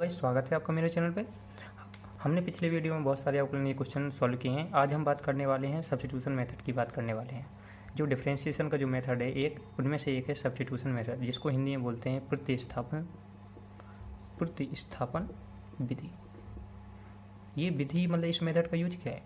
Guys, स्वागत है आपका मेरे चैनल पे। हमने पिछले वीडियो में बहुत सारे आउटलाइन ये क्वेश्चन सॉल्व किए हैं। आज हम बात करने वाले हैं सब्स्टिट्यूशन मेथड की बात करने वाले हैं। जो डिफरेंशिएशन का जो मेथड है उनमें से एक है सब्स्टिट्यूशन मेथड, जिसको हिंदी में बोलते हैं प्रतिस्थापन विधि। ये विधि मतलब इस मेथड का यूज क्या है?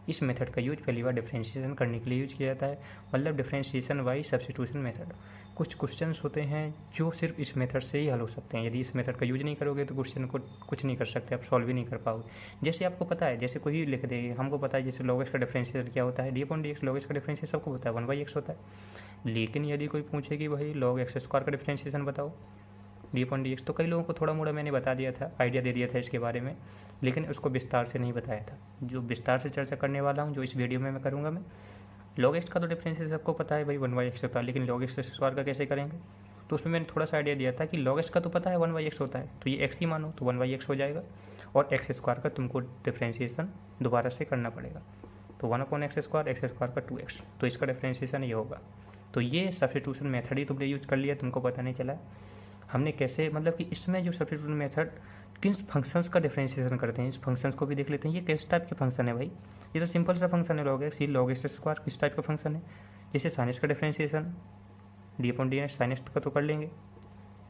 इस मेथड का यूज पहली बार डिफरेंशिएशन करने के लिए यूज किया जाता है, मतलब डिफरेंशिएशन बाई सब्स्टिट्यूशन मेथड। कुछ क्वेश्चंस होते हैं जो सिर्फ इस मेथड से ही हल हो सकते हैं। यदि इस मेथड का यूज नहीं करोगे तो क्वेश्चन को कुछ नहीं कर सकते, आप सॉल्व भी नहीं कर पाओगे। जैसे आपको पता है, जैसे कोई लिख दे, हमको पता है जैसे log x का डिफरेंशिएशन क्या होता है, D upon d x. log x का डिफरेंशिएशन सबको पता है 1/x होता है। लेकिन यदि कोई पूछे कि भाई log x स्क्वायर का डिफरेंशिएशन बताओ डी अपॉन डी एक्स, तो कई लोगों को थोड़ा मोड़ा मैंने बता दिया था, आइडिया दे दिया था इसके बारे में, लेकिन उसको विस्तार से नहीं बताया था। जो विस्तार से चर्चा करने वाला हूँ, जो इस वीडियो में मैं करूँगा, मैं log x का तो डिफरेंशिएशन सबको पता है भाई 1/x होता है, लेकिन log x स्क्वायर का कैसे करेंगे? तो उसमें मैंने थोड़ा सा आइडिया दिया था कि log x का तो पता है 1/x होता है, तो ये x ही मानो तो 1/x हो जाएगा, और x स्क्वायर का तुमको डिफरेंशिएशन दोबारा से करना पड़ेगा। तो 1/x स्क्वायर, x स्क्वायर का 2x, तो इसका डिफरेंशिएशन ये होगा। तो ये सब्स्टिट्यूशन मेथड ही तुमने यूज कर लिया, तुमको पता नहीं चला हमने कैसे, मतलब कि इसमें जो सब्स्टिट्यूशन मेथड किन फंक्शंस का डिफरेंशिएशन करते हैं, इस फंक्शंस को भी देख लेते हैं। ये किस टाइप के फंक्शन है भाई? ये तो सिंपल सा फंक्शन है log x। ये log x स्क्वायर किस टाइप का फंक्शन है? जैसे साइन x का differentiation d upon d x, sine x का तो कर लेंगे,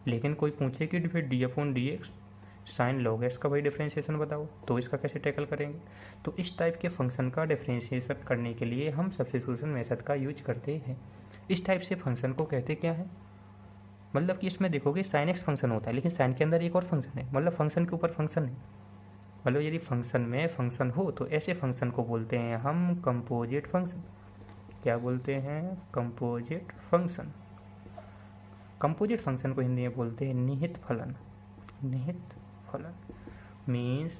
लेकिन कोई पूछे कि फिर d upon d x sine log x का भाई डिफरेंशिएशन बताओ, तो इसका कैसे टैकल करेंगे? तो इस टाइप के फंक्शन का डिफरेंशिएशन करने के लिए हम सब्स्टिट्यूशन मेथड का यूज करते हैं। इस टाइप से फंक्शन को कहते क्या है? मतलब कि इसमें देखोगे साइन एक्स फंक्शन होता है, लेकिन साइन के अंदर एक और फंक्शन है, मतलब फंक्शन के ऊपर फंक्शन है। मतलब यदि फंक्शन में फंक्शन हो तो ऐसे फंक्शन को बोलते हैं हम कंपोजिट फंक्शन। क्या बोलते हैं? Composite function. कंपोजिट फंक्शन को हिंदी में बोलते हैं निहित फलन। निहित फलन मीन्स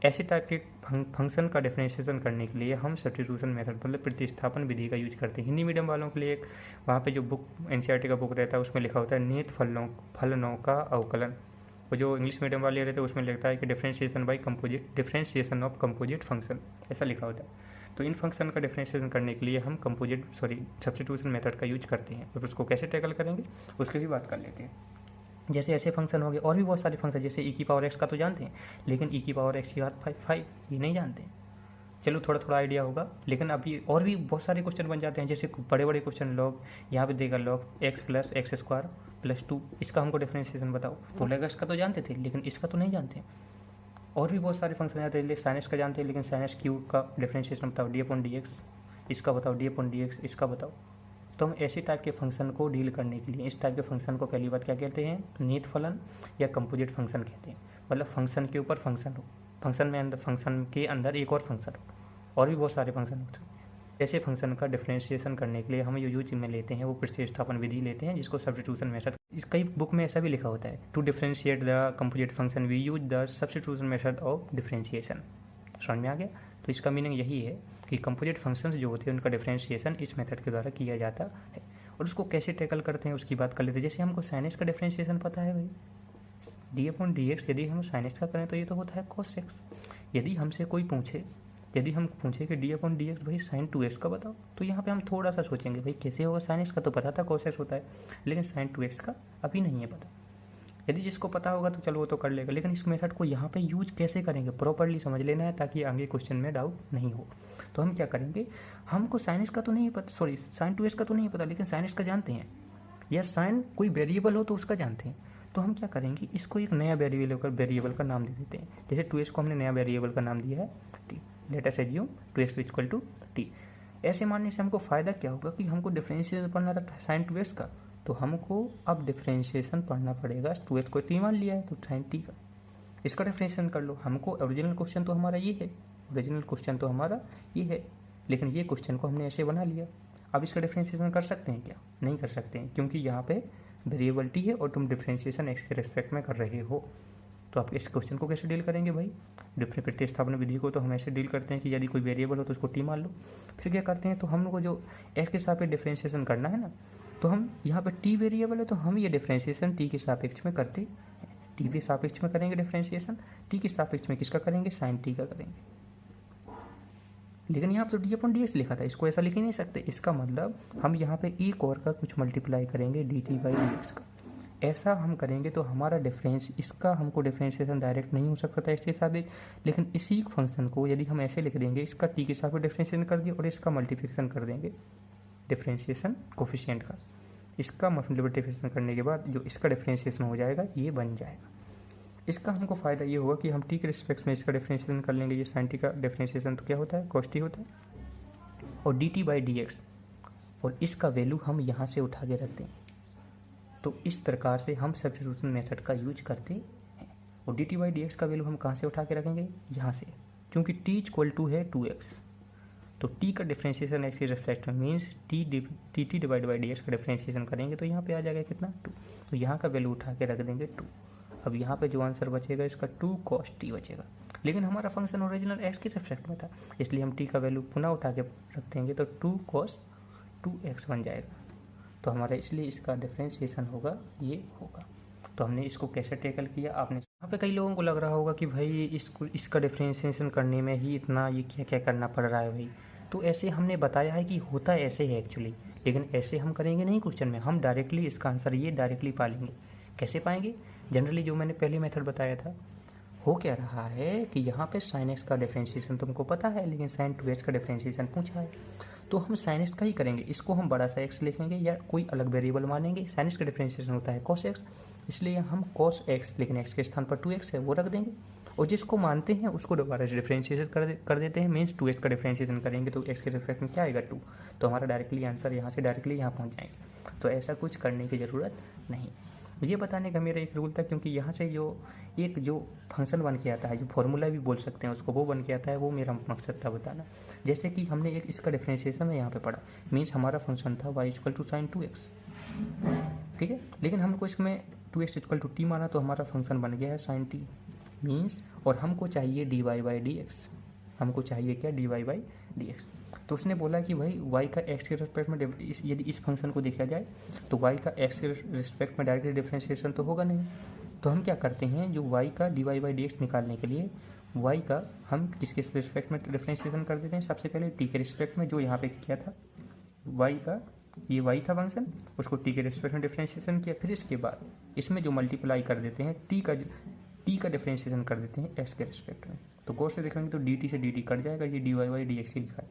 ऐसे टाइप के फंक्शन का डिफरेंशिएशन करने के लिए हम सब्स्टिट्यूशन मेथड मतलब प्रतिस्थापन विधि का यूज करते हैं। हिंदी मीडियम वालों के लिए एक वहाँ पे जो बुक एनसीईआरटी का बुक रहता है उसमें लिखा होता है निहित फलनों का अवकलन। वो जो इंग्लिश मीडियम वाले रहते हैं उसमें लिखता है कि differentiation by composite, differentiation of composite function, ऐसा लिखा होता है। तो इन फंक्शन का डिफरेंशिएशन करने के लिए हम सब्स्टिट्यूशन मेथड का यूज करते हैं। तो उसको कैसे टैकल करेंगे उसकी भी बात कर लेते हैं। जैसे ऐसे फंक्शन हो गए, और भी बहुत सारे फंक्शन, जैसे ई की पावर एक्स का तो जानते हैं, लेकिन ई की पावर एक्स की घात 5 ये नहीं जानते हैं। चलो थोड़ा थोड़ा आइडिया होगा, लेकिन अभी और भी बहुत सारे क्वेश्चन बन जाते हैं। जैसे बड़े बड़े क्वेश्चन लॉग, यहाँ पे देगा log x plus x square plus 2, इसका हमको डिफरेंशिएशन बताओ। तो log x का तो जानते थे, लेकिन इसका तो नहीं जानते। और भी बहुत सारे फंक्शन आते हैं, साइन एक्स का जानते हैं, लेकिन साइन एक्स क्यूब का डिफरेंशिएशन बताओ, डी अपॉन डी एक्स, इसका बताओ, डी अपॉन डी एक्स, इसका बताओ। तो हम ऐसे टाइप के फंक्शन को डील करने के लिए इस टाइप के फंक्शन को पहली बात क्या कहते हैं? निहित फलन या कंपोजिट फंक्शन कहते हैं। मतलब फंक्शन के ऊपर फंक्शन हो, फंक्शन के अंदर एक और फंक्शन हो, और भी बहुत सारे फंक्शन होते हैं। ऐसे फंक्शन का डिफरेंशिएशन करने के लिए हम यूज में लेते हैं वो प्रतिस्थापन विधि लेते हैं, जिसको सब्स्टिट्यूशन मेथड। इस कई बुक में ऐसा भी लिखा होता है, to differentiate the composite function we use the substitution method of differentiation. समझ में आ गया? तो इसका मीनिंग यही है कि कंपोजिट फंक्शंस जो होते हैं उनका डिफरेंशिएशन इस मेथड के द्वारा किया जाता है। और उसको कैसे टैकल करते हैं उसकी बात कर लेते हैं। जैसे हमको साइन एक्स का डिफरेंशिएशन पता है भाई, डी अपॉन डी एक्स, यदि हम साइन एक्स का करें तो ये तो होता है कॉस एक्स। यदि हमसे कोई पूछे, यदि हम पूछे कि डी अपॉन डी एक्स भाई साइन 2x का बताओ, तो यहाँ पे हम थोड़ा सा सोचेंगे भाई कैसे होगा, साइन एक्स का तो पता था कॉस एक्स होता है, लेकिन साइन 2x का अभी नहीं है पता। यदि जिसको पता होगा तो चलो वो तो कर लेगा, लेकिन इस मेथड को यहाँ पे यूज कैसे करेंगे प्रॉपरली समझ लेना है, ताकि आगे क्वेश्चन में डाउट नहीं हो। तो हम क्या करेंगे, हमको साइन एक्स का तो नहीं पता, सॉरी साइन 2x का तो नहीं पता, लेकिन साइन एक्स का जानते हैं, या साइन कोई वेरिएबल हो तो उसका जानते हैं। तो हम क्या करेंगे, इसको एक नया वेरिएबल का नाम दे देते हैं। जैसे 2x को हमने नया वेरिएबल का नाम दिया है t, let us assume 2x equal to t। ऐसे मानने से हमको फ़ायदा क्या होगा कि हमको डिफरेंशिएशन पढ़ना था साइन 2x का, तो हमको अब डिफरेंशिएशन पढ़ना पड़ेगा। 2x को t मान लिया है तो साइन t का, इसका डिफरेंशिएशन कर लो। हमको ओरिजिनल क्वेश्चन तो हमारा ये है, लेकिन ये क्वेश्चन को हमने ऐसे बना लिया। अब इसका डिफरेंशिएशन कर सकते हैं क्या? नहीं कर सकते हैं, क्योंकि यहाँ पे वेरिएबल t है और तुम डिफरेंशिएशन x के रेस्पेक्ट में कर रहे हो। तो आप इस क्वेश्चन को कैसे डील करेंगे भाई? प्रतिस्थापन विधि को तो हम ऐसे डील करते हैं कि यदि कोई वेरिएबल हो तो उसको t मान लो। फिर क्या करते हैं, तो हम लोग को जो x के सापेक्ष डिफरेंशिएशन करना है ना, तो हम यहाँ पे t वेरिएबल है तो हम ये डिफरेंशिएशन t के सापेक्ष में करते हैं। t के सापेक्ष में करेंगे डिफरेंशिएशन, t के सापेक्ष में किसका करेंगे? साइन t का करेंगे। लेकिन यहाँ पर तो डी अपॉन डी एक्स लिखा था, इसको ऐसा लिख ही नहीं सकते। इसका मतलब हम यहाँ पे एक और का कुछ मल्टीप्लाई करेंगे D t by d x का। ऐसा हम करेंगे तो हमारा डिफरेंस, इसका हमको डिफरेंशिएशन डायरेक्ट नहीं हो सकता था इसके हिसाब से, लेकिन इसी फंक्शन को यदि हम ऐसे लिख देंगे, इसका टी के हिसाब से डिफरेंशिएशन कर दिया और इसका मल्टीप्लिकेशन कर देंगे डिफरेंशिएशन कोफिशिएंट का, इसका मल्टीप्लिकेशन करने के बाद जो इसका डिफरेंशिएशन हो जाएगा ये बन जाएगा। इसका हमको फ़ायदा ये होगा कि हम टी के रिस्पेक्ट में इसका डिफरेंशिएशन कर लेंगे। ये साइन टी का डिफरेंशिएशन तो क्या होता है, कॉस टी होता है, और D t by d x, और इसका वैल्यू हम यहाँ से उठा के रखते हैं। तो इस प्रकार से हम सब्स्टिट्यूशन मेथड का यूज करते हैं। और D t by d x का वैल्यू हम कहाँ से उठा के रखेंगे, यहाँ से, क्योंकि टी इक्वल टू है 2x, तो t का डिफरेंशिएशन x के रिस्पेक्ट में means T divide by d x का डिफरेंशिएशन करेंगे तो यहाँ पे आ जाएगा कितना 2, तो यहाँ का वैल्यू उठा के रख देंगे 2। अब यहाँ पे जो आंसर बचेगा इसका 2 cos t बचेगा, लेकिन हमारा फंक्शन ओरिजिनल x के रिस्पेक्ट में था, इसलिए हम t का वैल्यू पुनः उठा के रख देंगे तो 2 cos 2x बन जाएगा। तो हमारा इसलिए इसका डिफरेंशिएशन होगा ये होगा। तो हमने इसको कैसे टैकल किया, आपने यहाँ पे कई लोगों को लग रहा होगा कि भाई इसका डिफरेंशिएशन करने में ही इतना ये क्या क्या करना पड़ रहा है भाई। तो ऐसे हमने बताया है कि होता ऐसे है एक्चुअली, लेकिन ऐसे हम करेंगे नहीं क्वेश्चन में, हम डायरेक्टली इसका आंसर ये डायरेक्टली पालेंगे। कैसे पाएंगे, जनरली जो मैंने पहले मेथड बताया था, हो क्या रहा है कि यहाँ पे साइन एक्स का डिफरेंशिएशन तुमको पता है, लेकिन साइन 2x का डिफरेंशिएशन पूछा है, तो हम साइन एक्स का ही करेंगे। इसको हम बड़ा सा एक्स लिखेंगे या कोई अलग वेरिएबल मानेंगे। साइन एक्स का डिफरेंशिएशन होता है cos x, इसलिए हम cos x, लेकिन x के स्थान पर 2x है वो रख देंगे, और जिसको मानते हैं उसको दोबारा से डिफरेंशिएशन कर देते हैं, मीन्स 2x का डिफरेंशिएशन करेंगे तो x के रिस्पेक्ट में क्या आएगा 2, तो हमारा डायरेक्टली आंसर यहाँ से डायरेक्टली यहाँ पहुँच जाएंगे। तो ऐसा कुछ करने की ज़रूरत नहीं, ये बताने का मेरा एक रूल था, क्योंकि यहाँ से जो फंक्शन बन के आता है, जो फॉर्मूला भी बोल सकते हैं उसको, वो बन के आता है, वो मेरा मकसद था बताना। जैसे कि हमने एक इसका डिफरेंशिएशन में यहाँ पे पढ़ा, मीन्स हमारा फंक्शन था y equal to sign 2x, ठीक है, लेकिन हमको इसमें 2x इक्वल टू टी माना तो हमारा फंक्शन बन गया है साइन टी मीन्स, और हमको चाहिए d y by d x, हमको चाहिए क्या d y by d x. तो उसने बोला कि भाई y का x के रिस्पेक्ट में यदि इस फंक्शन को देखा जाए तो y का x के रिस्पेक्ट में डायरेक्टली डिफरेंशिएशन तो होगा नहीं, तो हम क्या करते हैं, जो y का d y by d x निकालने के लिए y का हम किसके रिस्पेक्ट में डिफरेंशिएशन कर देते हैं, सबसे पहले t के रिस्पेक्ट में, जो यहाँ पे किया था y का, ये y था फंक्शन, उसको t के रिस्पेक्ट में डिफरेंशिएशन किया, फिर इसके बाद इसमें जो मल्टीप्लाई कर देते हैं t का डिफरेंशिएशन कर देते हैं x के रिस्पेक्ट में। तो गौर से देखेंगे तो dt से dt कट जाएगा, ये d y by d x ही लिखा है,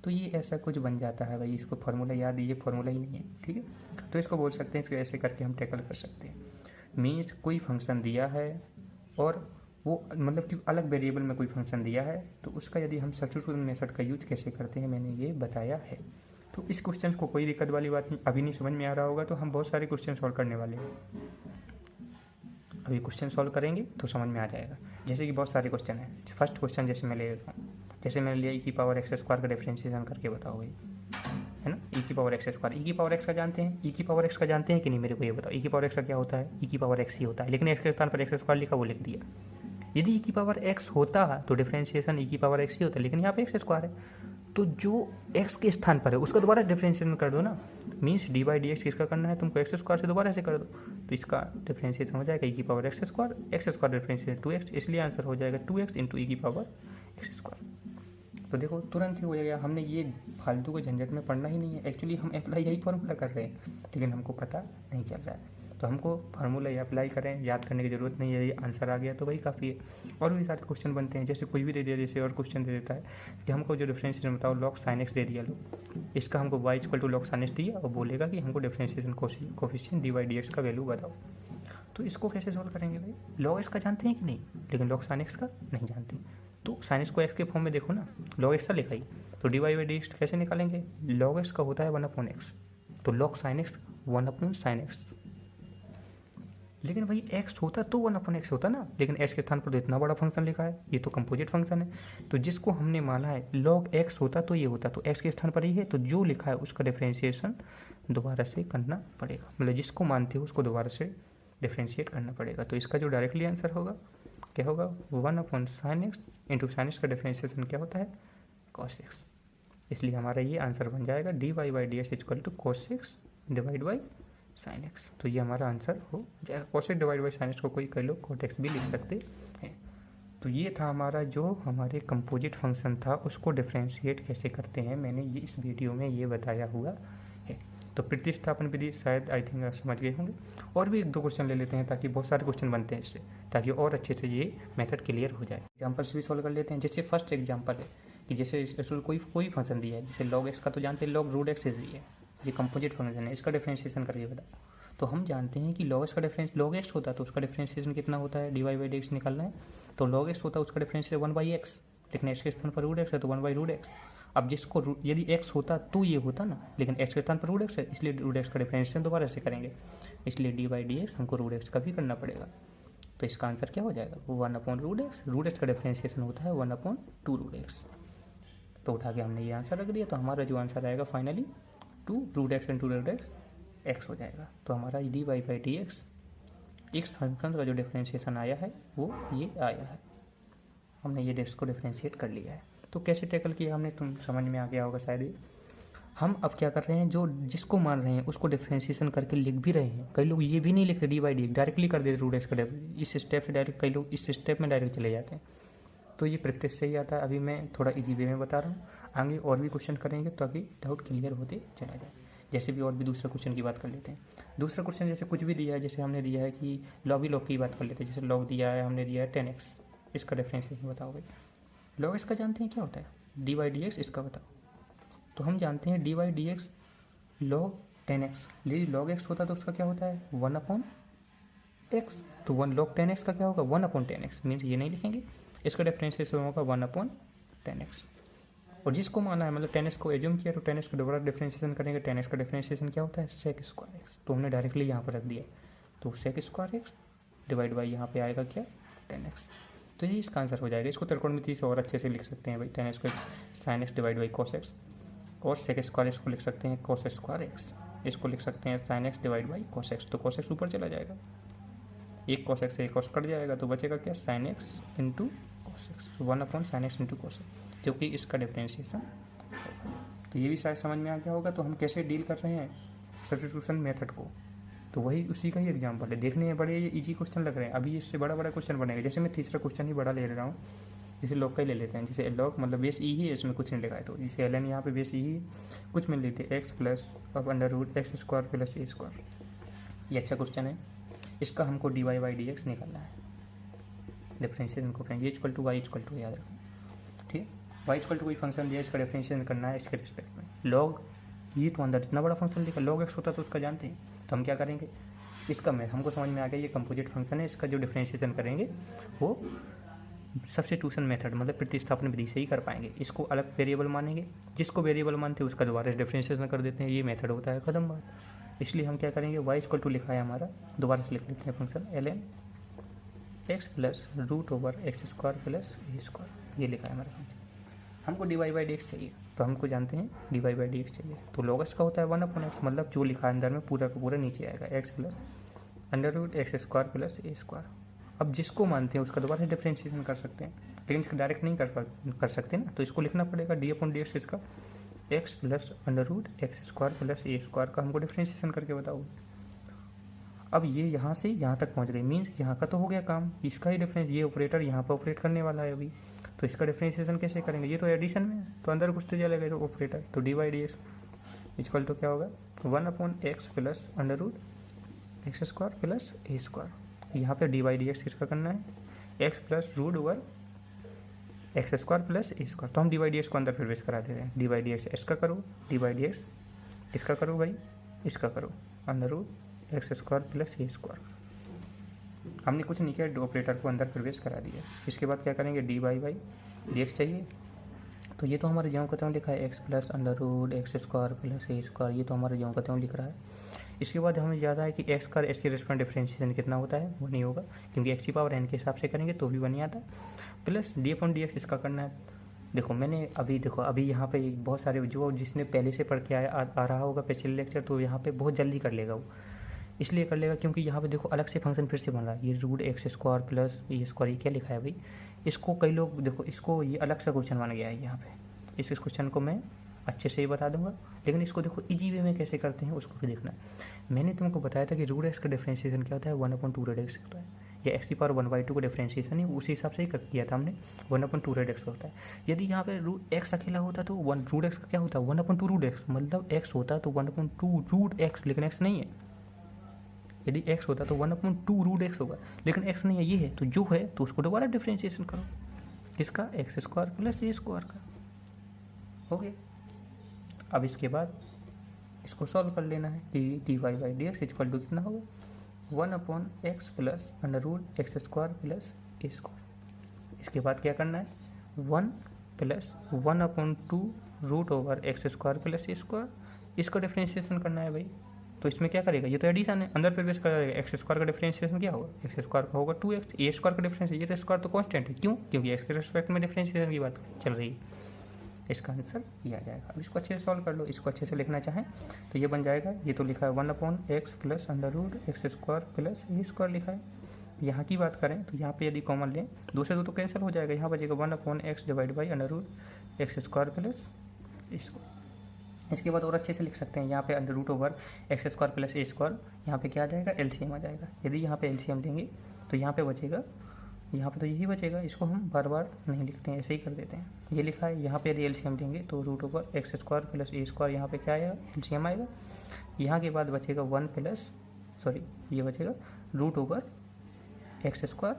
तो ये ऐसा कुछ बन जाता है भाई। इसको फार्मूला याद है, ये फार्मूला ही नहीं है, ठीक है, तो इसको बोल सकते हैं, इसको ऐसे करके हम टैकल कर सकते हैं। मीन्स कोई फंक्शन दिया है और वो मतलब कि अलग वेरिएबल में कोई फंक्शन दिया है, तो उसका यदि हम सब्स्टिट्यूशन मेथड का यूज कैसे करते हैं मैंने ये बताया है। तो इस क्वेश्चन को कोई दिक्कत वाली बात नहीं, अभी नहीं समझ में आ रहा होगा तो हम बहुत सारे क्वेश्चन सॉल्व करने वाले हैं, अभी क्वेश्चन सॉल्व करेंगे तो समझ में आ जाएगा। जैसे कि बहुत सारे क्वेश्चन हैं, फर्स्ट क्वेश्चन जैसे मैं ले लेता हूँ, जैसे मैंने लिया e की पावर एक्स स्क्वायर का डिफरेंशिएशन करके बताओ भाई, है ना, e की पावर एक्स स्क्वायर, e की पावर एक्स का जानते हैं, e की पावर एक्स का जानते हैं कि नहीं, मेरे को ये बताओ, e की पावर एक्स का क्या होता है, e की पावर एक्स ही होता है, लेकिन एक्स के स्थान पर एक्स स्क्वायर लिखा वो लिख दिया। यदि e की पावर एक्स होता है तो डिफरेंशिएशन e की पावर एक्स ही होता है, लेकिन यहाँ पे एक्स स्क्वायर है, तो जो x के स्थान पर है उसका दोबारा डिफरेंशिएशन कर दो ना, means D by d x किसका करना है तुमको, एक्स स्क्वायर से दोबारा ऐसे कर दो, तो इसका डिफरेंशिएशन हो जाएगा e की power x square differentiation 2x, इसलिए आंसर हो जाएगा 2x इंटू e की पावर एक्स स्क्वायर। तो देखो तुरंत ही हो जाएगा, हमने ये फालतू के झंझट में पढ़ना ही नहीं है, एक्चुअली हम अप्लाई यही फॉर्मूला कर रहे हैं, लेकिन हमको पता नहीं चल रहा है, तो हमको फार्मूला ये अप्लाई करें, याद करने की ज़रूरत नहीं है, ये आंसर आ गया तो वही काफ़ी है। और भी सारे क्वेश्चन बनते हैं, जैसे कोई भी दे दिया, जैसे और क्वेश्चन दे देता है कि हमको जो डिफरेंशिएशन बताओ लॉग साइन एक्स दे दिया, लो इसका हमको y equal to log sine x दिया और बोलेगा कि हमको differentiation coefficient d y d x का वैल्यू बताओ। तो इसको कैसे सोल्व करेंगे भाई, लॉग एक्स का जानते हैं कि नहीं, लेकिन लॉग साइन एक्स का नहीं जानते, तो साइन एक्स को एक्स के फॉर्म में देखो ना, लॉग एक्स का लिखा ही, तो d y by d x कैसे निकालेंगे, लॉग एक्स का होता है 1/x, तो log sine x 1/sin x, लेकिन भाई x होता तो 1/x होता ना, लेकिन x के स्थान पर तो इतना बड़ा फंक्शन लिखा है, ये तो कंपोजिट फंक्शन है, तो जिसको हमने माना है log x होता तो ये होता, तो x के स्थान पर ही है, तो जो लिखा है उसका डिफरेंशिएशन दोबारा से करना पड़ेगा, मतलब जिसको मानते हो उसको दोबारा से डिफरेंशिएट करना पड़ेगा। तो इसका जो डायरेक्टली आंसर होगा क्या होगा, 1/sin x into sine x का डिफरेंशिएशन क्या होता है cos x, इसलिए हमारा ये आंसर बन जाएगा d y by d x equal to cos x divide by sine x, तो ये हमारा आंसर हो जाएगा। cos x divide by sine x को कोई कई लोग cot x भी लिख सकते हैं। तो ये था हमारा जो हमारे कंपोजिट फंक्शन था, उसको डिफरेंशिएट कैसे करते हैं मैंने ये इस वीडियो में ये बताया हुआ है। तो प्रतिस्थापन विधि शायद आई थिंक समझ गए होंगे। और भी एक दो क्वेश्चन ले लेते हैं ताकि बहुत सारे क्वेश्चन बनते हैं इससे, ताकि और अच्छे से ये मेथड क्लियर हो जाए। एग्जाम्पल से भी सॉल्व कर लेते हैं। जैसे फर्स्ट एग्जाम्पल है कि जैसे कोई फंक्शन दिया है, जैसे log x का तो जानते हैं log रूट एक्स इज है, ये कंपोजिट फंक्शन है, इसका डिफरेंशिएशन करके बताओ। तो हम जानते हैं कि log x का डिफरेंस log x होता है तो उसका डिफरेंशिएशन कितना होता है, dy बाई dx निकालना है। तो log x होता है उसका डिफरेंशिएशन 1/x, लेकिन x के स्थान पर रूट एक्स है तो 1/√x। अब जिसको यदि x होता तो ये होता ना, लेकिन x के स्थान पर रूट एक्स है, इसलिए रूट एक्स का डिफरेंशिएशन दोबारा से करेंगे, इसलिए dy बाई dx हमको रूट एक्स का भी करना पड़ेगा। तो इसका आंसर क्या हो जाएगा, वो 1/√x। रूट एक्स का डिफरेंशिएशन होता है 1/2√x। तो उठा के हमने ये आंसर रख दिया। तो हमारा जो आंसर आएगा फाइनली 2√x इंटू x हो जाएगा। तो हमारा dy बाई dx इस फंक्शन का जो डिफरेंशिएशन आया है वो ये आया है। हमने ये डेक्स को डिफरेंशिएट कर लिया है। तो कैसे टैकल किया हमने, तुम समझ में आ गया होगा शायद ही। हम अब क्या कर रहे हैं, जो जिसको मान रहे हैं उसको डिफरेंशिएशन करके लिख भी रहे हैं। कई लोग ये भी नहीं लिखते dy बाई dx, डायरेक्टली कर देते रूट एक्स का, इस स्टेप से डायरेक्ट कई लोग इस स्टेप में डायरेक्ट चले जाते हैं। तो ये प्रैक्टिस से ही आता है। अभी मैं थोड़ा इजी वे में बता रहा हूँ, आगे और भी क्वेश्चन करेंगे ताकि डाउट क्लियर होते चला जाए। जैसे भी और भी दूसरे क्वेश्चन की बात कर लेते हैं। दूसरा क्वेश्चन जैसे कुछ भी दिया है, जैसे हमने दिया है कि लॉग की बात कर लेते हैं। जैसे लॉग दिया है, हमने दिया है 10x, इसका डिफरेंशिएशन बताओ भाई। लॉग एक्स का जानते हैं क्या होता है, डी बाई डी एक्स, इसका बताओ। तो हम जानते हैं D by d x log 10x, लेकिन लॉग एक्स होता तो उसका क्या होता है 1/x। तो 1 log 10x का क्या होगा 1/10x, मीन्स ये नहीं लिखेंगे, इसका डिफरेंशिएशन होगा 1/10x। और जिसको माना है मतलब 10x को एज्यूम किया तो 10x का दोबारा डिफरेंशिएशन करेंगे। 10x का डिफरेंशिएशन क्या होता है sec स्क्वायर x, तो हमने डायरेक्टली यहाँ पर रख दिया। तो sec square x divide by यहाँ पे आएगा क्या 10x। तो ये इसका आंसर हो जाएगा। इसको त्रिकोणमिति से और अच्छे से लिख सकते हैं भाई, 10x को sin x divide by cos x, और sec स्क्वायर x को लिख सकते हैं cos स्क्वायर x, इसको लिख सकते हैं sin x divide by cos x। तो cos x ऊपर चला जाएगा, एक cos x से एक cos कट जाएगा, तो बचेगा क्या sin x into cos x, 1/sin x into cos x, जो कि इसका डिफरेंशिएशन होगा। तो ये भी शायद समझ में आ गया होगा। तो हम कैसे डील कर रहे हैं सब्स्टिट्यूशन मेथड को, तो वही उसी का ही एग्जांपल है। देखने में बड़े इजी क्वेश्चन लग रहे हैं, अभी इससे बड़ा बड़ा क्वेश्चन बनेगा। जैसे मैं तीसरा क्वेश्चन ही बड़ा ले रहा हूँ, जैसे लॉग का ही ले लेते हैं। जैसे लॉग मतलब बेस ई ही है, इसमें कुछ नहीं लिखा है, तो जैसे ln यहाँ पे बेस ई ही कुछ में लेते हैं x प्लस अब √x square plus a square. ये अच्छा क्वेश्चन है, इसका हमको dy बाई डी एक्स निकालना है। डिफरेंशिएशन को करेंगे equal to y equal to, याद रखना ठीक है। वाई इक्वल टू कोई फंक्शन दिया, इसका डिफरेंशिएशन करना है इसके रिस्पेक्ट में। लॉग ये तो अंदर इतना बड़ा फंक्शन लिखा, लॉग एक्स होता तो उसका जानते हैं। तो हम क्या करेंगे, इसका मैं हमको समझ में आ गया, ये कंपोजिट फंक्शन है, इसका जो डिफरेंशिएशन करेंगे वो सब्स्टिट्यूशन मेथड मतलब प्रतिस्थापन विधि से ही कर पाएंगे। इसको अलग वेरिएबल मानेंगे, जिसको वेरिएबल मानते हैं उसका दोबारा डिफरेंशिएशन कर देते हैं, ये मेथड होता है, खत्म बात। इसलिए हम क्या करेंगे, वाई इक्वल टू लिखा है हमारा, दोबारा से लिख लेते हैं function ln x plus √x square plus a square, ये लिखा है हमारा फंक्शन। हमको dy बाई डी एक्स चाहिए, तो हमको जानते हैं dy बाई डी एक्स चाहिए। तो log x का होता है 1/x, मतलब जो लिखा है अंदर में पूरा का पूरा नीचे आएगा, x plus √x square plus a square. अब जिसको मानते हैं उसका दोबारा से डिफरेंशिएशन कर सकते हैं, लेकिन इसका डायरेक्ट नहीं कर सकते ना, तो इसको लिखना पड़ेगा d/dx, इसका x plus √x square plus a square का हमको डिफरेंशिएशन करके बताओ। अब ये यहाँ से यहाँ तक पहुँच गए, मीन्स यहाँ का तो हो गया काम, इसका ही डिफरेंस, ये ऑपरेटर यहाँ पर ऑपरेट करने वाला है अभी। तो इसका डिफरेंशिएशन कैसे करेंगे, ये तो एडिशन में है तो अंदर कुछ तो चलेगा तो ऑपरेटर। तो d by d x equal तो क्या होगा 1/x plus √x square plus a square. यहाँ पे डी बाई डी एक्स किसका करना है, x plus √x square plus a square. तो हम डी बाई डी एक्स को अंदर प्रवेश करा दे रहे हैं। डी बाई डी एक्स इसका करो, डी बाई डी एक्स इसका करो भाई, इसका करो √x square plus a square. हमने कुछ नहीं किया, ऑपरेटर को अंदर प्रवेश करा दिया। इसके बाद क्या करेंगे, डी बाई डी एक्स चाहिए, तो ये तो हमारे ज्यों का त्यों लिखा है x plus √x square plus a square, ये तो हमारे ज्यों का त्यों लिख रहा है। इसके बाद हमें याद है कि x का s के रेस्पेक्ट डिफरेंशिएशन कितना होता है, वो नहीं होगा क्योंकि x की पावर n के हिसाब से करेंगे तो भी बन आता। प्लस d/dx इसका करना है। देखो मैंने अभी यहाँ पे बहुत सारे जो जिसने पहले से पढ़ के आ रहा होगा पिछले लेक्चर, तो यहाँ पे बहुत जल्दी कर लेगा वो, इसलिए कर लेगा क्योंकि यहाँ पे देखो अलग से फंक्शन फिर से बन रहा है, ये √x square plus a square, ये क्या लिखा है भाई। इसको कई लोग देखो, इसको ये अलग सा क्वेश्चन बन गया है यहाँ पे। इस क्वेश्चन को मैं अच्छे से ही बता दूंगा, लेकिन इसको देखो इजी वे में कैसे करते हैं उसको भी देखना है। मैंने तुमको बताया था कि √x का डिफरेंशिएशन क्या होता है 1/2√x होता है। या एक्स की पावर 1/2 का डिफरेंशिएशन है उसी हिसाब से ही किया था हमने, 1/2 रूट एक्स होता है। यदि यहाँ पे एक्स अकेला होता तो रूट एक्स का क्या होता है 1/2 रूट एक्स, मतलब एक्स होता तो 1/2 रूट एक्स, लेकिन एक्स नहीं है। यदि एक्स होता तो 1/2 रूट एक्स होगा, लेकिन एक्स नहीं है, ये है, तो जो है तो उसको दोबारा डिफरेंशिएशन करो, किसका x square plus a square का, हो गया। अब इसके बाद इसको सॉल्व कर लेना है, dy by d x equal to कितना होगा 1/x plus under root x square plus a square. इसके बाद क्या करना है 1 plus 1/2 root over x square plus a square, इसका डिफरेंशिएशन करना है भाई। तो इसमें क्या करेगा, ये तो एडिशन है, अंदर प्रवेश करेगा, एक्स स्क्वायर का डिफरेंशिएशन क्या होगा, एक्स स्क्वायर का होगा 2x, ए स्क्वायर का डिफरेंस, ये तो स्क्वायर तो कांस्टेंट है, क्यों, क्योंकि एक्स के रिस्पेक्ट में डिफरेंशिएशन की बात चल रही है। इसका आंसर ये आ जाएगा। अब इसको अच्छे से सॉल्व कर लो, इसको अच्छे से लिखना चाहें तो ये बन जाएगा, ये तो लिखा है 1/x plus under root x square plus a square लिखा है। यहाँ की बात करें तो यहाँ पे यदि कॉमन लें, दो से दो तो कैंसिल हो जाएगा, यहाँ बचेगा 1/x divide by under root x square plus a square. इसके बाद और अच्छे से लिख सकते हैं, यहाँ पे under root over x square plus a square, यहाँ पे क्या आ जाएगा एलसीएम आ जाएगा। यदि यहाँ पे एलसीएम लेंगे तो यहाँ पे बचेगा, यहाँ पे तो यही बचेगा, इसको हम बार बार नहीं लिखते हैं, ऐसे ही कर देते हैं। ये लिखा है, यहाँ पे यदि एलसीएम लेंगे तो root over x square plus a square, यहाँ पे क्या आएगा एलसीएम आएगा। यहाँ के बाद बचेगा ये बचेगा root over x square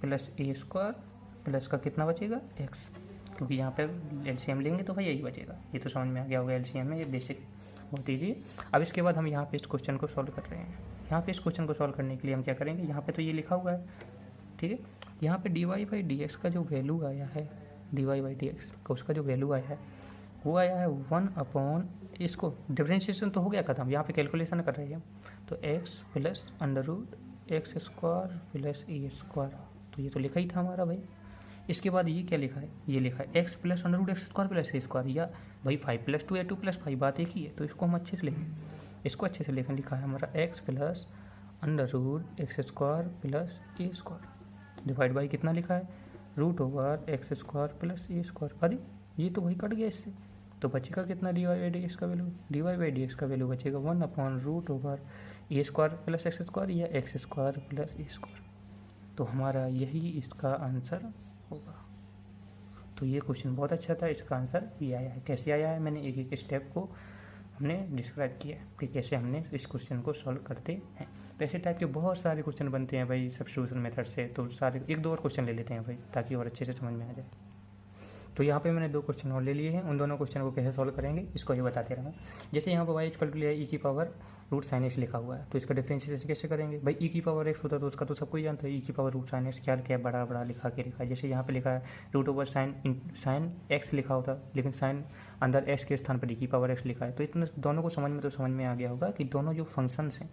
plus a square plus का कितना बचेगा एक्स, क्योंकि यहाँ पे एलसीएम लेंगे तो भाई यही बचेगा। ये तो समझ में आ गया होगा, एलसीएम में ये बेसिक बहुत ईजी है। अब इसके बाद हम यहाँ पे इस क्वेश्चन को सॉल्व कर रहे हैं। यहाँ पे इस क्वेश्चन को सॉल्व करने के लिए हम क्या करेंगे, यहाँ पे तो ये लिखा हुआ है, ठीक है। यहाँ पे dy बाई डी एक्स का जो वैल्यू आया है, dy बाई डी एक्स का उसका जो वैल्यू आया है वो आया है 1/, इसको डिफरेंशिएशन तो हो गया खत्म, यहाँ पे कैलकुलेशन कर रहे हैं हम, तो x plus under root x square plus a square, तो ये तो लिखा ही था हमारा भाई। इसके बाद ये क्या लिखा है, ये लिखा है x plus under root x square plus a square, या भाई 5 + 2 या 2 + 5 बात एक ही है, तो इसको हम अच्छे से लिखें, इसको अच्छे से लिखा है हमारा x plus under root x square plus a square divide by कितना लिखा है root over x square plus a square. अरे ये तो वही कट गया इससे, तो बचेगा कितना dy बाई डी एक्स का value, dy by d x का वैल्यू बचेगा 1/रूट ओवर ए स्क्वायर प्लस एक्स स्क्वायर या x square plus a square. तो हमारा यही इसका आंसर होगा। तो ये क्वेश्चन बहुत अच्छा था, इसका आंसर ये आया है। कैसे आया है, मैंने एक एक स्टेप को हमने डिस्क्राइब किया कि कैसे हमने इस क्वेश्चन को सॉल्व करते हैं। तो ऐसे टाइप के बहुत सारे क्वेश्चन बनते हैं भाई सब्स्टिट्यूशन मेथड से, तो सारे एक दो और क्वेश्चन ले लेते हैं भाई ताकि और अच्छे से समझ में आ जाए। तो यहाँ पे मैंने 2 क्वेश्चन और ले लिए हैं, उन दोनों क्वेश्चन को कैसे सॉल्व करेंगे इसको ही बताते रहा हूँ। जैसे यहाँ पर y इक्वल टू ई की पावर रूट साइन एक्स लिखा हुआ है, तो इसका डिफरेंशिएशन कैसे करेंगे भाई, ई की पावर एक्स होता तो उसका तो सबको ही जानता है, ई की पावर रूट साइन एक्स क्या क्या बड़ा बड़ा लिखा है। जैसे यहाँ पे लिखा है रूट ओवर साइन एक्स लिखा होता, लेकिन साइन अंदर एक्स के स्थान पर ई की पावर एक्स लिखा है। तो इतना दोनों को समझ में आ गया होगा कि दोनों जो फंक्शन हैं,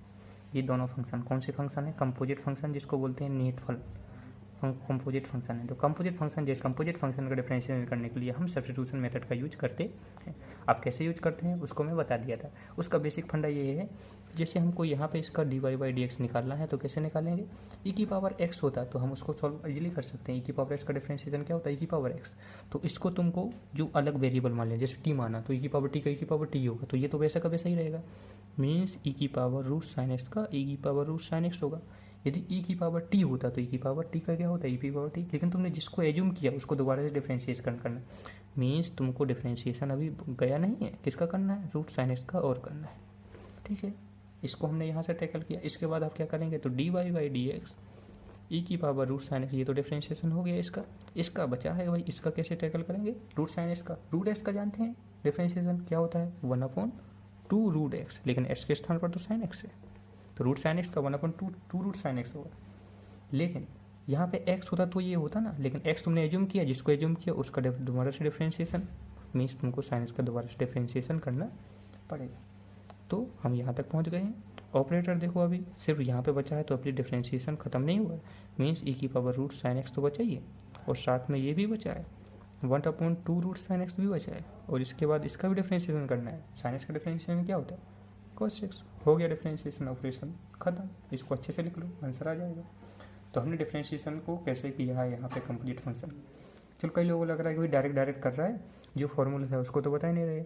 ये दोनों फंक्शन कौन से फंक्शन है, कंपोजिट फंक्शन जिसको बोलते हैं नियतफल कंपोजिट फंक्शन है। तो कंपोजिट फंक्शन जैसे कंपोजिट फंक्शन का डिफरेंशिएशन करने के लिए हम सब्स्टिट्यूशन मेथड का यूज करते हैं। आप कैसे यूज करते हैं उसको मैं बता दिया था। उसका बेसिक फंडा ये है, जैसे हमको यहाँ पे इसका dy बाई डी एक्स निकालना है तो कैसे निकालेंगे, ई की पावर एक्स होता तो हम उसको सॉल्व इजीली कर सकते हैं। ई की पावर एक्स का डिफरेंशिएशन क्या होता है, ई की पावर एक्स, तो इसको तुमको जो अलग वेरिएबल मान लिया जैसे टी माना, तो ई की पावर टी का ई की पावर टी होगा, तो ये तो वैसा का वैसा ही रहेगा, मीन्स ई की पावर रूट साइन एक्स का ई की पावर रूट साइन एक्स होगा। यदि ई की पावर टी होता तो ई की पावर टी का क्या होता है, ई की पावर टी, लेकिन तुमने जिसको एज्यूम किया उसको दोबारा से डिफरेंशिएशन करना, मीन्स तुमको डिफरेंशिएशन अभी गया नहीं है, किसका करना है, रूट साइन एक्स का और करना है, ठीक है। इसको हमने यहाँ से टैकल किया। इसके बाद आप क्या करेंगे, तो dy बाई डी एक्स ई की पावर रूट साइन एक्स, ये तो डिफरेंशिएशन हो गया इसका बचा है भाई, इसका कैसे टैकल करेंगे, रूट साइन एक्स का, रूट एक्स का जानते हैं डिफरेंशिएशन क्या होता है 1/2 रूट एक्स, लेकिन एक्स के स्थान पर तो साइन एक्स है, तो रूट साइन एक्स का 1/2 रूट साइन एक्स होगा। लेकिन यहाँ पे x होता तो ये होता ना, लेकिन x तुमने एज्यूम किया, जिसको एज्यूम किया उसका दोबारा से डिफरेंशिएशन, मीन्स तुमको साइन एक्स का दोबारा से डिफरेंशिएशन करना पड़ेगा। तो हम यहाँ तक पहुँच गए हैं। ऑपरेटर देखो अभी सिर्फ यहाँ पे बचा है, तो अभी डिफरेंशिएशन खत्म नहीं हुआ, मीन्स ई की पावर रूट साइन एक्स तो बचा ही है, और साथ में ये भी बचा है 1/2 रूट साइन एक्स भी बचा है, और इसके बाद इसका भी डिफरेंशिएशन करना है। साइन एक्स का डिफरेंशिएशन क्या होता है cos x, हो गया डिफरेंशिएशन ऑपरेशन खत्म। इसको अच्छे से लिख लो, आंसर आ जाएगा। तो हमने डिफरेंशिएशन को कैसे किया है यहाँ पे कंपोजिट फंक्शन। चलो कई लोगों को लग रहा है कि भाई डायरेक्ट कर रहा है, जो फॉर्मूला है उसको तो बता ही नहीं रहे,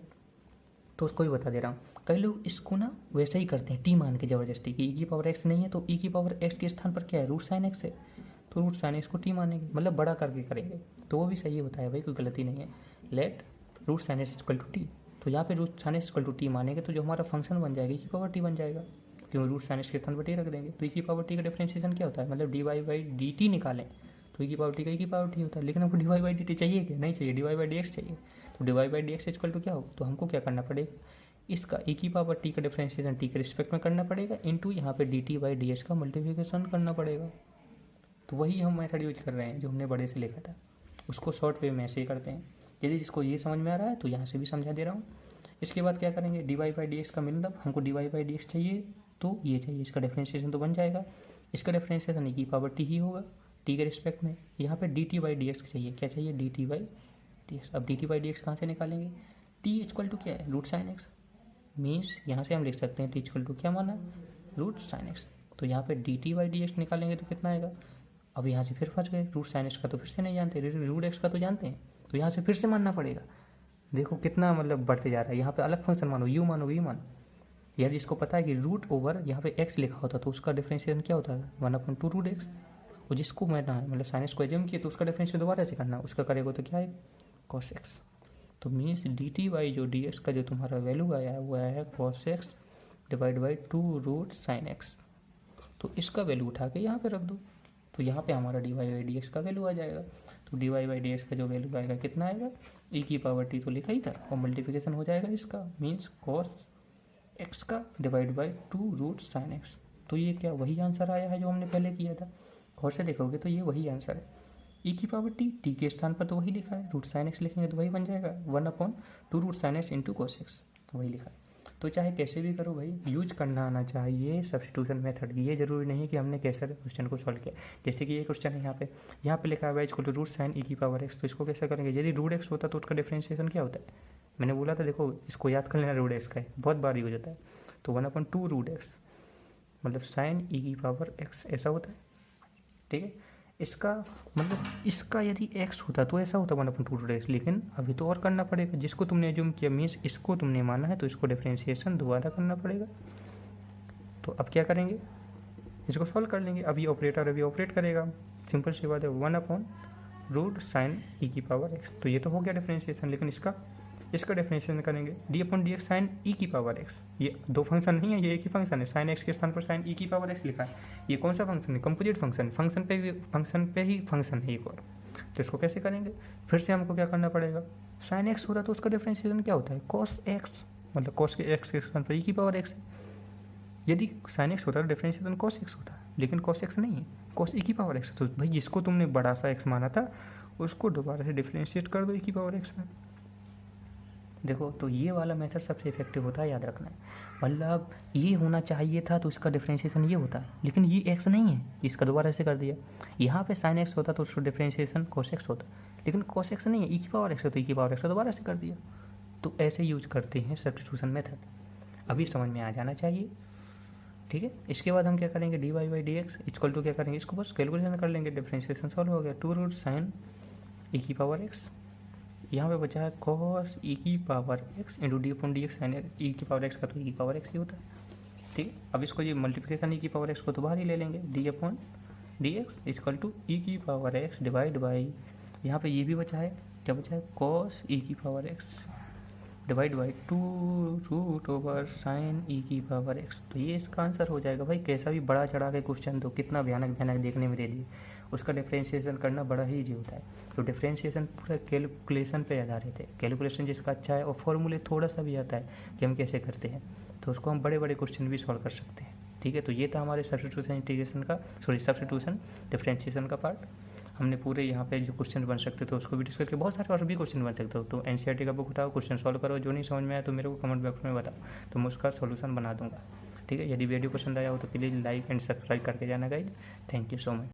तो उसको भी बता दे रहा हूँ। कई लोग इसको ना वैसे ही करते हैं टी मान के ज़बरदस्ती कि ई की पावर एक्स नहीं है तो ई की पावर एक्स के स्थान पर क्या है, रूट साइन एक्स है, तो रूट साइन एक्स को टी मानेंगे, मतलब बड़ा करके करेंगे। तो वो भी सही होता है भाई, कोई गलती नहीं है। Let root sine x equal to t, तो यहाँ पे root sine x equal to t मानेंगे तो जो हमारा फंक्शन बन जाएगा ई की पावर टी बन जाएगा, क्यों रूट साइन एक्स के स्थान पर टी रख देंगे। तो ई की पावर टी का डिफरेंशिएशन क्या होता है, मतलब d y by d t निकालें तो ई की पावर टी का ई की पावर टी होता है। लेकिन हमको d y by d t चाहिए क्या, नहीं चाहिए, d y by d x चाहिए। तो d y by d x equal to क्या होगा, तो हमको क्या करना पड़ेगा, इसका ई की पावर टी का डिफरेंशिएशन टी के रिस्पेक्ट में करना पड़ेगा, इनटू यहाँ पे d t by d x का मल्टीप्लिकेशन करना पड़ेगा। तो वही हम मेथड यूज कर रहे हैं जो हमने बड़े से लिखा था, उसको शॉर्ट वे में ऐसे ही करते हैं। यदि जिसको ये समझ में आ रहा है तो यहाँ से भी समझा दे रहा हूँ। इसके बाद क्या करेंगे, d y by d x का मतलब हमको d y by d x चाहिए तो ये चाहिए, इसका डिफरेंशिएशन तो बन जाएगा, इसका डिफरेंशिएशन ई की पावर टी ही होगा टी के रिस्पेक्ट में। यहाँ पे d t by d x चाहिए, क्या चाहिए, d t by d x. अब d t by d x कहाँ से निकालेंगे, टी इक्वल टू क्या है, रूट साइन एक्स, मीन्स यहाँ से हम लिख सकते हैं टी इक्वल टू क्या माना, रूट साइन एक्स। तो यहाँ पे d t by d x निकालेंगे तो कितना आएगा, अब यहाँ से फिर फंस गए, रूट साइन एक्स का तो फिर से नहीं जानते, रूट एक्स का तो जानते हैं, तो यहाँ से फिर से मानना पड़ेगा। देखो कितना मतलब बढ़ते जा रहा है, यहाँ पे अलग फंक्शन मानो, यू मानो वी मानो। यदि इसको पता है कि रूट ओवर यहाँ पे एक्स लिखा होता तो उसका डिफरेंशिएशन क्या होता है, 1/2 रूट एक्स। और जिसको मैंने मतलब साइन एक्स को एज्यूम किया तो उसका डिफरेंशिएशन दोबारा से करना, उसका करेगा तो क्या है, कॉस एक्स। तो मीन्स डी टी बाई जो डी एक्स का जो तुम्हारा वैल्यू आया है वो आया है cos x divide by 2 root sine x. तो इसका वैल्यू उठा के यहाँ पे रख दो, तो यहाँ पे हमारा d y by d x का वैल्यू आ जाएगा। तो d y by d x का जो वैल्यू आएगा कितना आएगा, ई की पावर टी तो लिखा ही था और मल्टीप्लिकेशन हो जाएगा इसका, मीन्स कॉस एक्स का divide by 2 root sine x. तो ये क्या वही आंसर आया है जो हमने पहले किया था, और से देखोगे तो ये वही आंसर है। ई की पावर टी, टी के स्थान पर तो वही लिखा है, रूट साइन एक्स लिखेंगे तो वही बन जाएगा 1/2 root sine x into cos x, वही लिखा है। तो चाहे कैसे भी करो भाई, यूज करना आना चाहिए सब्स्टिट्यूशन मेथड। ये जरूरी नहीं है कि हमने कैसे क्वेश्चन को सॉल्व किया। जैसे कि ये क्वेश्चन है यहाँ पे लिखा है equal to root sine e की पावर एक्स, तो इसको कैसे करेंगे, यदि रूट एक्स होता तो उसका डिफरेंशिएशन क्या होता है, मैंने बोला था देखो इसको याद कर लेना, रूट एक्स का है बहुत बार यूज होता है। तो 1/2 रूट एक्स मतलब साइन ई की पावर एक्स ऐसा होता है, ठीक है। इसका मतलब इसका यदि x होता तो ऐसा होता 1/2 रूट एक्स, लेकिन अभी तो और करना पड़ेगा, जिसको तुमने एज्यूम किया मीन्स इसको तुमने माना है तो इसको डिफरेंशिएशन दोबारा करना पड़ेगा। तो अब क्या करेंगे, इसको सॉल्व कर लेंगे। अब ये ऑपरेटर अभी ऑपरेट करेगा, सिंपल सी बात है, 1/रूट साइन ई की पावर एक्स। तो ये तो हो गया डिफरेंशिएशन, लेकिन इसका डिफरेंशिएशन करेंगे डी/dx साइन ई की पावर एक्स। ये दो फंक्शन नहीं है, ये एक ही फंक्शन है, साइन एक्स के स्थान पर साइन ई की पावर एक्स लिखा है। ये कौन सा फंक्शन है, कंपोजिट फंक्शन, फंक्शन पे ही फंक्शन है एक और। तो इसको कैसे करेंगे, फिर से हमको क्या करना पड़ेगा, साइन एक्स होता तो उसका डिफरेंशिएशन क्या होता है, कॉस एक्स, मतलब कॉस के एक्स के स्थान पर ई की पावर एक्स है। यदि साइन एक्स होता तो डिफरेंशिएशन कॉस एक्स होता, लेकिन कॉस एक्स नहीं है, कॉस ई की पावर एक्स। तो भाई जिसको तुमने बड़ा सा एक्स माना था उसको दोबारा से डिफरेंशिएट कर दो ई की पावर एक्स में। देखो तो ये वाला मेथड सबसे इफेक्टिव होता है, याद रखना है। मतलब ये होना चाहिए था तो इसका डिफरेंशिएशन ये होता, लेकिन ये एक्स नहीं है, इसका दोबारा ऐसे कर दिया। यहाँ पे साइन एक्स होता तो उसका डिफरेंशिएशन कॉस एक्स होता, लेकिन कॉस एक्स नहीं है, ई की पावर एक्स है, तो ई की पावर एक्स दोबारा ऐसे कर दिया। तो ऐसे यूज करते हैं सब्स्टिट्यूशन मेथड, अभी समझ में आ जाना चाहिए, ठीक है। इसके बाद हम क्या करेंगे, d y by d x equal to क्या करेंगे, इसको बस कैलकुलेशन कर लेंगे, डिफरेंशिएशन सॉल्व हो गया, 2 रूट साइन ई की पावर एक्स। यहाँ पे बचा है कॉस ई की power x into डी/dx sign e की पावर एक्स का, तो ई की पावर एक्स ही होता है, ठीक है। अब इसको ये मल्टीप्लिकेशन ई की पावर एक्स को तो बाहर ही ले लेंगे, डी/dx इक्वल टू ई की पावर एक्स डिवाइड बाई, यहाँ पे ये भी बचा है, क्या बचा है, कॉस ई की power x divide by 2 root over sine e की पावर एक्स। तो ये इसका आंसर हो जाएगा। भाई कैसा भी बड़ा चढ़ा के क्वेश्चन दो, कितना भयानक देखने में दे दिए, उसका डिफरेंशिएशन करना बड़ा ही इजी होता है। तो डिफरेंशिएशन पूरा कैलकुलेशन पे आधारित है, कैलकुलेशन जिसका अच्छा है और फॉर्मूले थोड़ा सा भी आता है कि हम कैसे करते हैं, तो उसको हम बड़े बड़े क्वेश्चन भी सॉल्व कर सकते हैं, ठीक है। तो ये था हमारे सब्स्टिट्यूशन इंटीग्रेशन का, सब्स्टिट्यूशन डिफरेंशिएशन का पार्ट। हमने पूरे यहाँ पे जो क्वेश्चन बन सकते थे उसको भी डिस्कस किया, बहुत सारे और भी क्वेश्चन बन सकते हो। तो एनसीईआरटी का बुक उठाओ, क्वेश्चन सॉल्व करो, जो नहीं समझ में आया तो मेरे को कमेंट बॉक्स में बताओ, तो मैं उसका सोल्यूशन बना दूंगा, ठीक है। यदि वीडियो पसंद आया हो तो प्लीज़ लाइक एंड सब्सक्राइब करके जाना guys. Thank you so much.